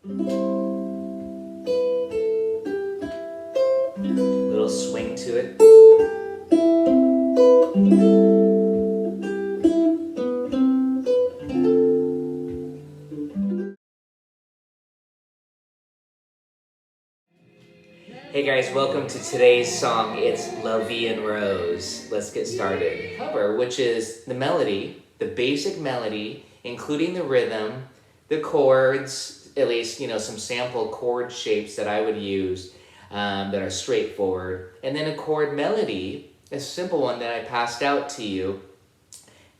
Little swing to it. Hey guys, welcome to today's song. It's La Vie en Rose. Let's get started. Cover, which is the melody, the basic melody, including the rhythm, the chords, at least, some sample chord shapes that I would use that are straightforward. And then a chord melody, a simple one that I passed out to you.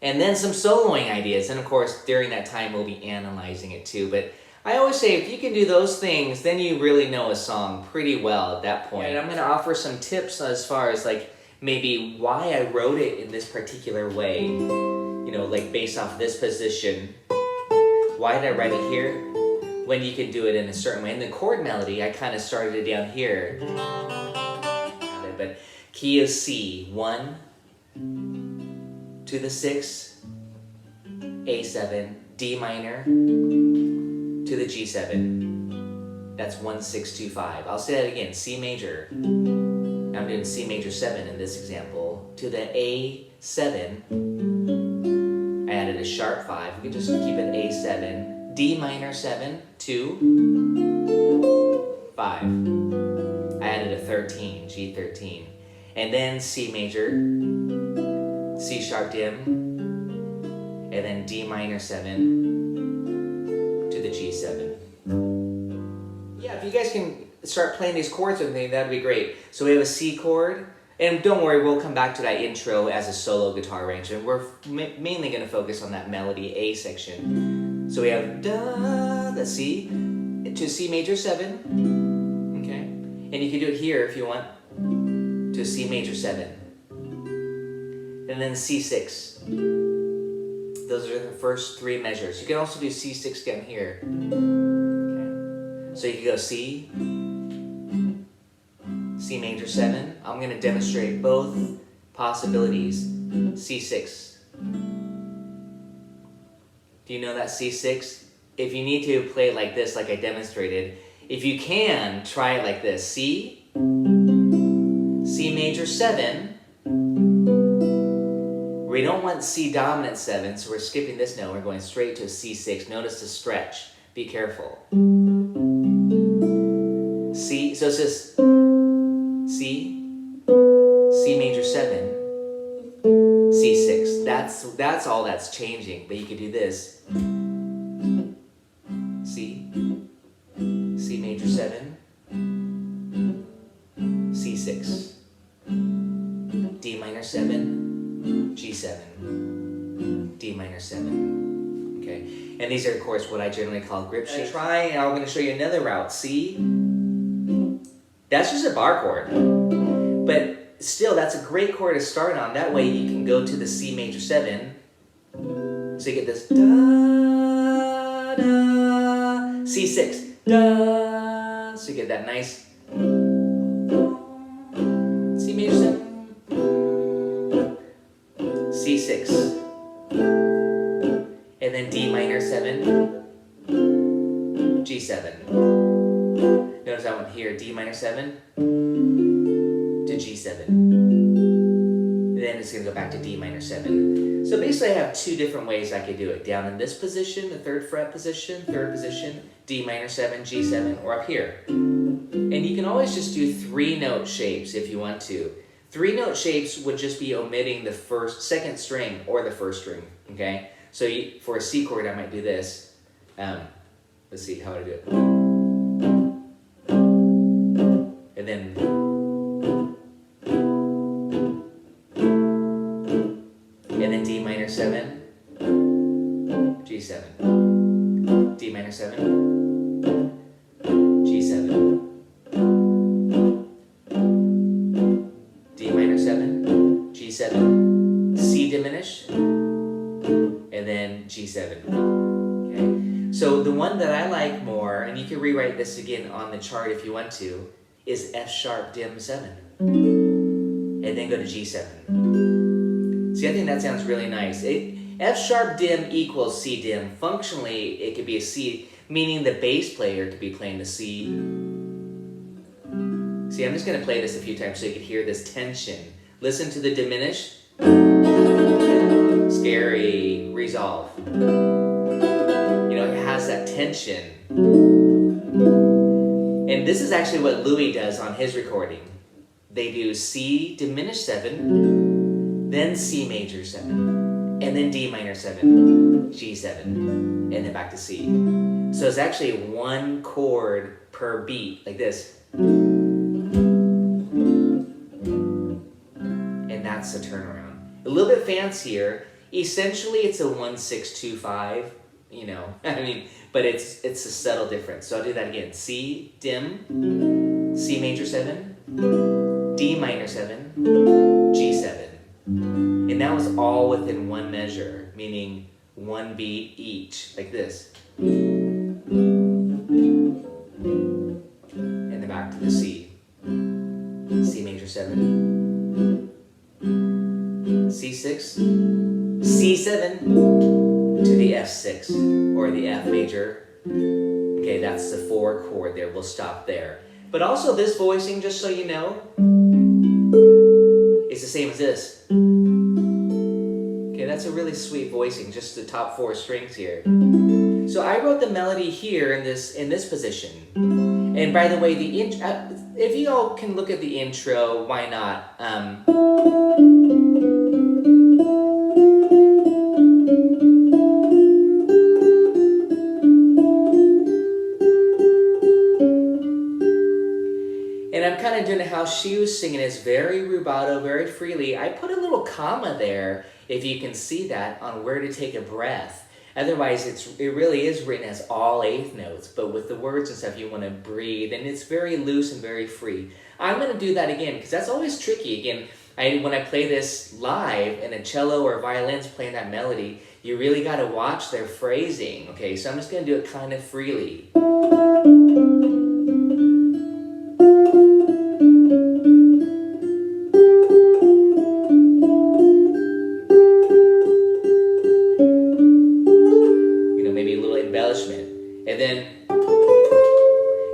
And then some soloing ideas. And of course, during that time, we'll be analyzing it too. But I always say, if you can do those things, then you really know a song pretty well at that point. And I'm going to offer some tips as far as like maybe why I wrote it in this particular way. Like based off this position. Why did I write it here? When you can do it in a certain way. And the chord melody, I kind of started it down here. But key of C, 1 to the 6, A7, D minor, to the G7. That's 1, 6, 2, 5. I'll say that again, C major. I'm doing C major 7 in this example. To the A7, I added a sharp 5. We can just keep it A7. D minor 7, 2, 5. I added a 13, G13. And then C major, C sharp dim, and then D minor 7 to the G7. Yeah, if you guys can start playing these chords with me, that'd be great. So we have a C chord, and don't worry, we'll come back to that intro as a solo guitar arrangement. We're mainly going to focus on that melody A section. So we have da, the C, to C major 7, okay? And you can do it here if you want, to C major 7. And then C6. Those are the first 3 measures. You can also do C6 down here. Okay. So you can go C, C major 7. I'm going to demonstrate both possibilities. C6. Do you know that C6? If you need to play it like this, like I demonstrated, if you can, try it like this. C, C major 7. We don't want C dominant 7, so we're skipping this note. We're going straight to a C6. Notice the stretch. Be careful. C, so it's just C, C major 7, C6. That's all that's changing. But you could do this. C, C major 7, C6, D minor 7, G7, D minor 7, okay? And these are, of course, what I generally call grip shapes. Try, and I'm going to show you another route. C, that's just a bar chord. But still, that's a great chord to start on. That way you can go to the C major 7. So you get this da, da, C6, da. So you get that nice C major 7. C6, and then D minor 7, G7. Notice I went here, D minor 7 to G7. And then it's going to go back to D minor 7. So basically I have 2 different ways I could do it. Down in this position, the 3rd fret position, 3rd position, D minor 7, G7, or up here. And you can always just do 3-note shapes if you want to. 3-note shapes would just be omitting the 2nd string or the 1st string, okay? So for a C chord, I might do this. Let's see how I do it. And then D minor 7, G7, D minor 7, G7. G7, C diminish, and then G7. Okay, so the one that I like more, and you can rewrite this again on the chart if you want to, is F sharp dim 7, and then go to G7. See, I think that sounds really nice. F sharp dim equals C dim. Functionally, it could be a C. meaning the bass player could be playing the C. See, I'm just going to play this a few times so you can hear this tension. Listen to the diminish. Scary, resolve. You know, it has that tension. And this is actually what Louis does on his recording. They do C diminished 7, then C major 7, and then D minor 7, G7, and then back to C. So it's actually one chord per beat, like this. And that's the turnaround. A little bit fancier. Essentially, it's a 1-6-2-5, you know, I mean, but it's a subtle difference. So I'll do that again. C, dim, C major 7, D minor 7, G7. And that was all within one measure, meaning one beat each, like this. And then back to the C. C major 7, C6, C7 to the F6 or the F major. Okay, that's the 4 chord there. We'll stop there. But also this voicing, just so you know, is the same as this. Okay, that's a really sweet voicing, just the top 4 strings here. So I wrote the melody here in this position. And by the way, if you all can look at the intro, why not? And I'm kind of doing how she was singing. It's very rubato, very freely. I put a little comma there, if you can see that, on where to take a breath. Otherwise, it really is written as all 8th notes, but with the words and stuff, you want to breathe, and it's very loose and very free. I'm going to do that again, because that's always tricky. Again, when I play this live, and a cello or violin's playing that melody, you really got to watch their phrasing, okay? So I'm just going to do it kind of freely.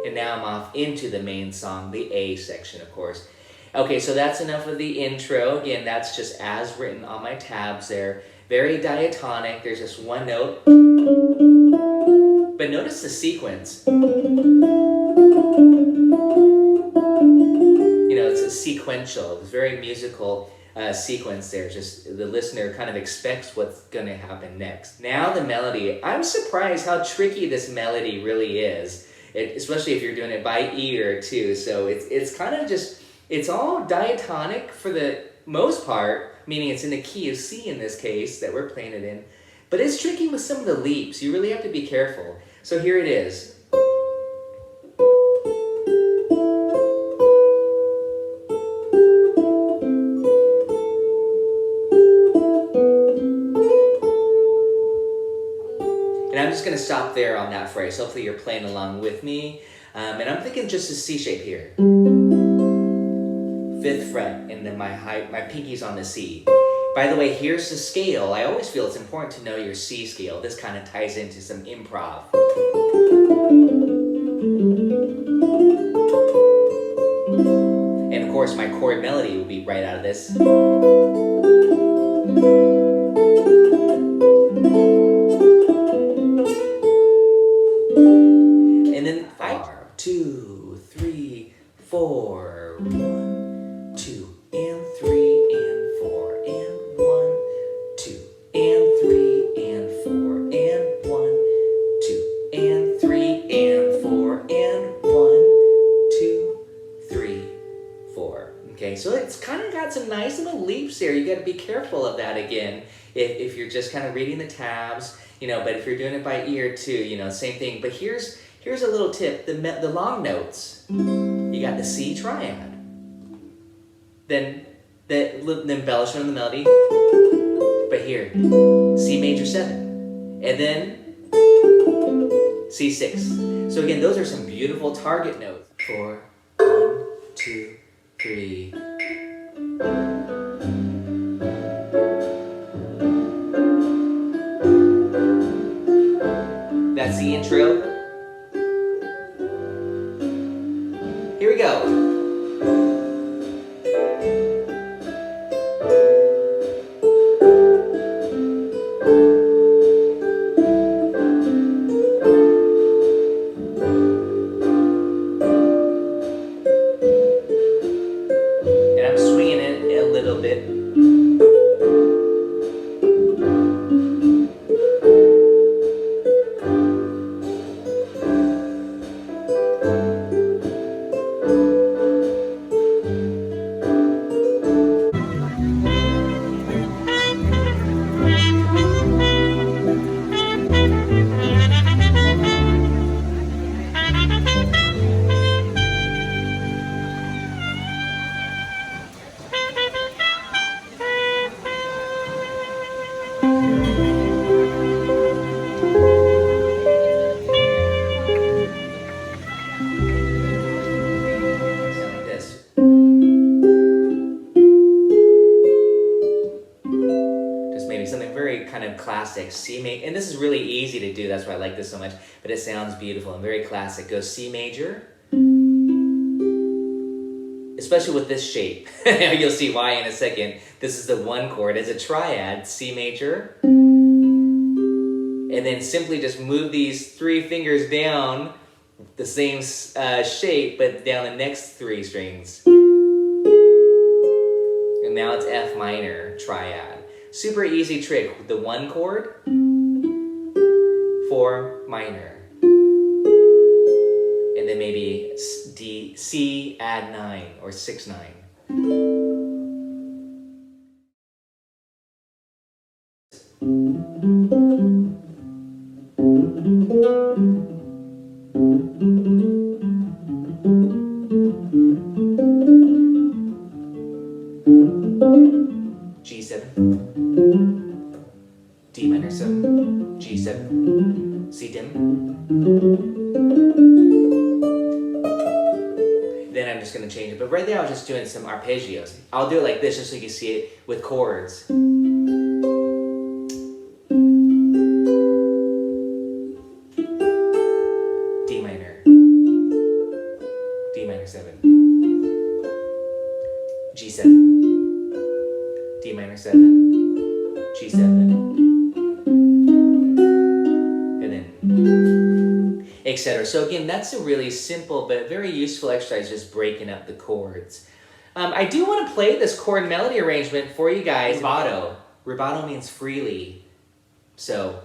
And now I'm off into the main song, the A section, of course. Okay, so that's enough of the intro. Again, that's just as written on my tabs there. Very diatonic. There's just one note. But notice the sequence. You know, it's a sequential. It's very musical sequence there. Just the listener kind of expects what's going to happen next. Now the melody. I'm surprised how tricky this melody really is, especially if you're doing it by ear too. So it's kind of just, it's all diatonic for the most part, meaning it's in the key of C in this case that we're playing it in. But it's tricky with some of the leaps. You really have to be careful. So here it is. And I'm just going to stop there on that phrase. Hopefully you're playing along with me. And I'm thinking just a C shape here. 5th fret, and then my pinky's on the C. By the way, here's the scale. I always feel it's important to know your C scale. This kind of ties into some improv. And of course, my chord melody will be right out of this. And then 5, 2, 3, 4, 1, 2, and 3, and 4, and 1, 2, and 3, and 4, and 1, 2, and 3, and 4, and 1, 2, 3, 4. Okay, so it's kind of got some nice little leaps there. You got to be careful of that again. If you're just kind of reading the tabs, you know, but if you're doing it by ear too, you know, same thing. But here's a little tip. The long notes, you got the C triad. Then the embellishment of the melody. But here, C major 7. And then C6. So again, those are some beautiful target notes. 4, 1, 2, 3. That's the intro. Here we go. And I'm swinging it a little bit. Kind of classic C major, and this is really easy to do, that's why I like this so much, but it sounds beautiful and very classic. Goes C major, especially with this shape. You'll see why in a second. This is the one chord. It's a triad, C major, and then simply just move these 3 fingers down the same shape, but down the next 3 strings. And now it's F minor, triad. Super easy trick. The 1 chord, 4 minor. And then maybe D, C, add 9, or 6/9. G7, D minor 7, G7, C dim. Then I'm just going to change it. But right there I was just doing some arpeggios. I'll do it like this just so you can see it with chords. D minor, D minor 7, G7, D minor 7, G7, and then etc. So again, that's a really simple but very useful exercise, just breaking up the chords. I do want to play this chord melody arrangement for you guys. Rubato. Rubato means freely. So